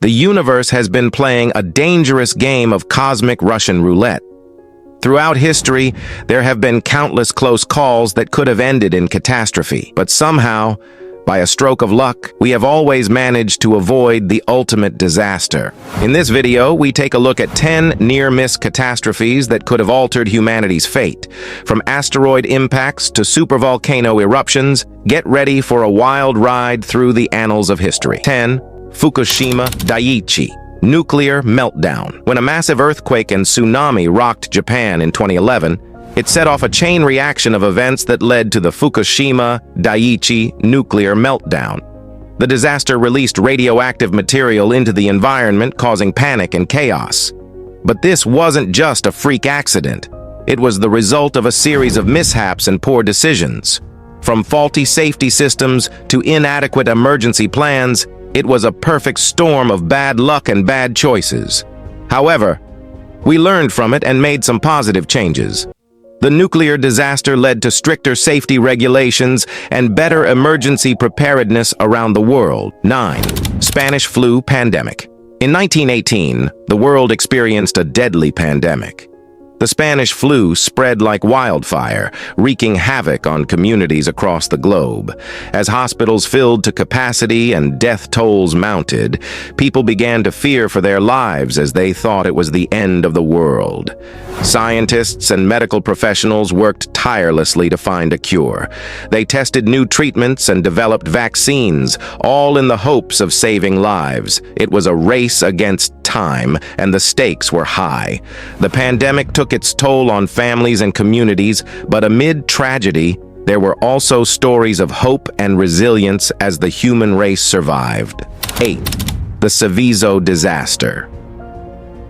The universe has been playing a dangerous game of cosmic Russian roulette. Throughout history, there have been countless close calls that could have ended in catastrophe. But somehow, by a stroke of luck, we have always managed to avoid the ultimate disaster. In this video, we take a look at 10 near-miss catastrophes that could have altered humanity's fate. From asteroid impacts to supervolcano eruptions, get ready for a wild ride through the annals of history. 10. Fukushima Daiichi Nuclear Meltdown. When a massive earthquake and tsunami rocked Japan in 2011, it set off a chain reaction of events that led to the Fukushima Daiichi Nuclear Meltdown. The disaster released radioactive material into the environment, causing panic and chaos. But this wasn't just a freak accident. It was the result of a series of mishaps and poor decisions. From faulty safety systems to inadequate emergency plans, it was a perfect storm of bad luck and bad choices. However, we learned from it and made some positive changes. The nuclear disaster led to stricter safety regulations and better emergency preparedness around the world. 9. Spanish flu pandemic. In 1918, the world experienced a deadly pandemic. The Spanish flu spread like wildfire, wreaking havoc on communities across the globe. As hospitals filled to capacity and death tolls mounted, people began to fear for their lives as they thought it was the end of the world. Scientists and medical professionals worked tirelessly to find a cure. They tested new treatments and developed vaccines, all in the hopes of saving lives. It was a race against time, and the stakes were high. The pandemic took its toll on families and communities, but amid tragedy, there were also stories of hope and resilience as the human race survived. 8. The Seveso disaster.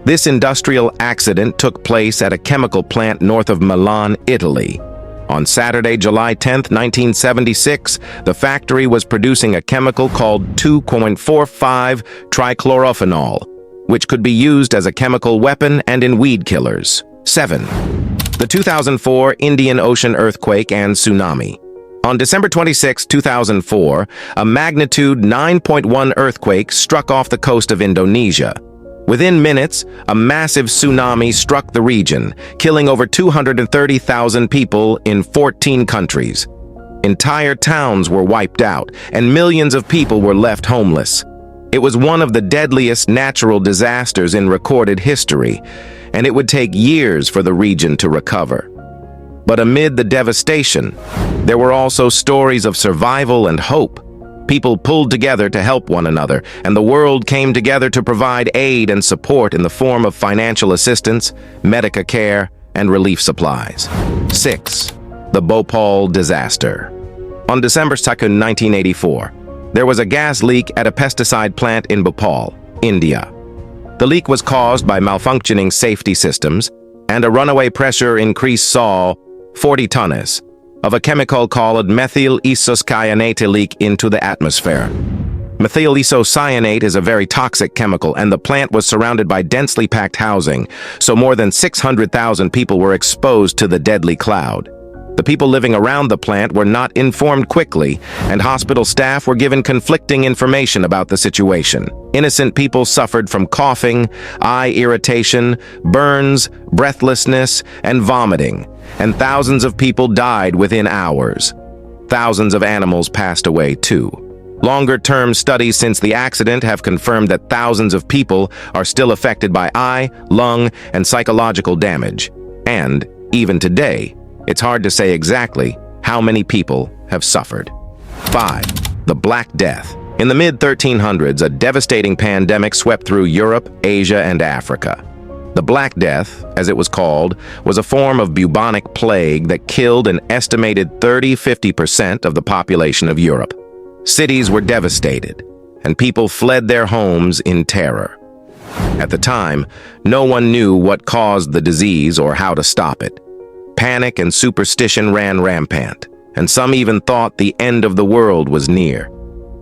This industrial accident took place at a chemical plant north of Milan, Italy. On Saturday, July 10, 1976, the factory was producing a chemical called 2.45 trichloroethanol, which could be used as a chemical weapon and in weed killers. 7. The 2004 Indian Ocean earthquake and tsunami. On December 26, 2004, a magnitude 9.1 earthquake struck off the coast of Indonesia. Within minutes, a massive tsunami struck the region, killing over 230,000 people in 14 countries. Entire towns were wiped out, and millions of people were left homeless. It was one of the deadliest natural disasters in recorded history, and it would take years for the region to recover. But amid the devastation, there were also stories of survival and hope. People pulled together to help one another, and the world came together to provide aid and support in the form of financial assistance, medical care, and relief supplies. 6. The Bhopal disaster. On December 2, 1984, there was a gas leak at a pesticide plant in Bhopal, India. The leak was caused by malfunctioning safety systems, and a runaway pressure increase saw 40 tons of a chemical called methyl isocyanate leak into the atmosphere. Methyl isocyanate is a very toxic chemical, and the plant was surrounded by densely packed housing, so more than 600,000 people were exposed to the deadly cloud. The people living around the plant were not informed quickly, and hospital staff were given conflicting information about the situation. Innocent people suffered from coughing, eye irritation, burns, breathlessness, and vomiting, and thousands of people died within hours. Thousands of animals passed away too. Longer-term studies since the accident have confirmed that thousands of people are still affected by eye, lung, and psychological damage. And, even today, it's hard to say exactly how many people have suffered. 5. The Black Death. In the mid-1300s, a devastating pandemic swept through Europe, Asia, and Africa. The Black Death, as it was called, was a form of bubonic plague that killed an estimated 30–50% of the population of Europe. Cities were devastated, and people fled their homes in terror. At the time, no one knew what caused the disease or how to stop it. Panic and superstition ran rampant, and some even thought the end of the world was near.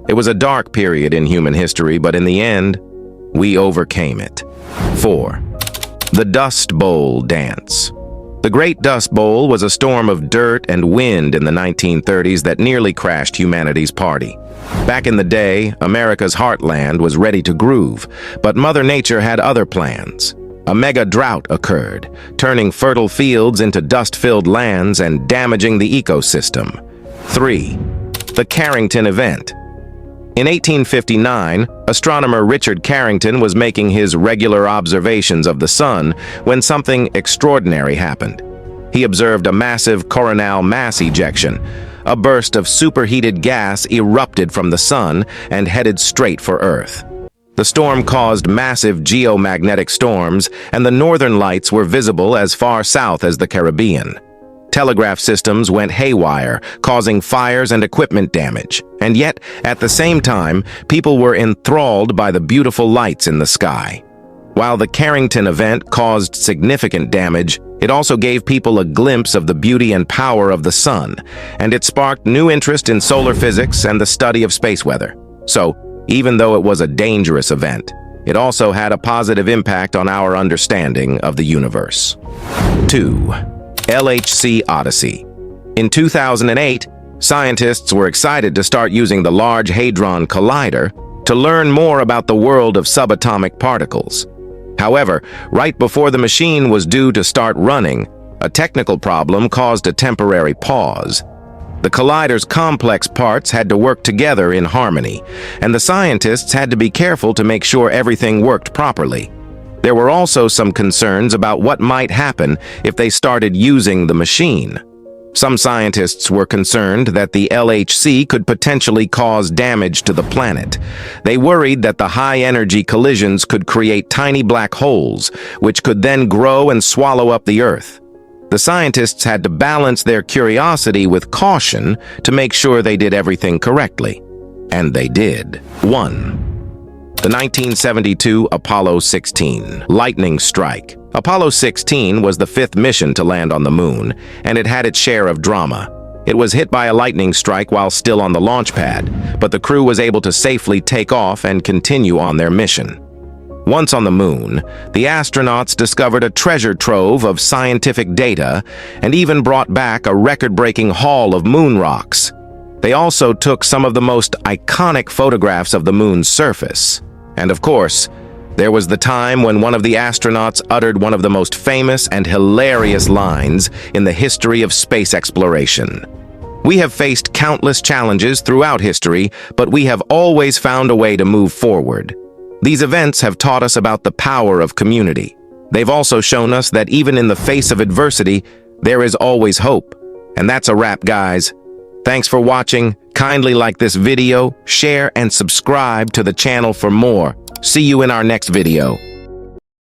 It was a dark period in human history, but in the end, we overcame it. 4. The Dust Bowl Dance. The Great Dust Bowl was a storm of dirt and wind in the 1930s that nearly crashed humanity's party. Back in the day, America's heartland was ready to groove, but Mother Nature had other plans. A mega drought occurred, turning fertile fields into dust-filled lands and damaging the ecosystem. 3. The Carrington Event. In 1859, astronomer Richard Carrington was making his regular observations of the sun when something extraordinary happened. He observed a massive coronal mass ejection. A burst of superheated gas erupted from the sun and headed straight for Earth. The storm caused massive geomagnetic storms, and the northern lights were visible as far south as the Caribbean. Telegraph systems went haywire, causing fires and equipment damage. And yet, at the same time, people were enthralled by the beautiful lights in the sky. While the Carrington event caused significant damage, it also gave people a glimpse of the beauty and power of the sun, and it sparked new interest in solar physics and the study of space weather. So, even though it was a dangerous event, it also had a positive impact on our understanding of the universe. 2. LHC Odyssey. In 2008, scientists were excited to start using the Large Hadron Collider to learn more about the world of subatomic particles. However, right before the machine was due to start running, a technical problem caused a temporary pause. The collider's complex parts had to work together in harmony, and the scientists had to be careful to make sure everything worked properly. There were also some concerns about what might happen if they started using the machine. Some scientists were concerned that the LHC could potentially cause damage to the planet. They worried that the high-energy collisions could create tiny black holes, which could then grow and swallow up the Earth. The scientists had to balance their curiosity with caution to make sure they did everything correctly. And they did. 1. The 1972 Apollo 16 lightning strike. Apollo 16 was the 5th mission to land on the moon, and it had its share of drama. It was hit by a lightning strike while still on the launch pad, but the crew was able to safely take off and continue on their mission. Once on the moon, the astronauts discovered a treasure trove of scientific data and even brought back a record-breaking haul of moon rocks. They also took some of the most iconic photographs of the moon's surface. And of course, there was the time when one of the astronauts uttered one of the most famous and hilarious lines in the history of space exploration. We have faced countless challenges throughout history, but we have always found a way to move forward. These events have taught us about the power of community. They've also shown us that even in the face of adversity, there is always hope. And that's a wrap, guys. Thanks for watching. Kindly like this video, share, and subscribe to the channel for more. See you in our next video.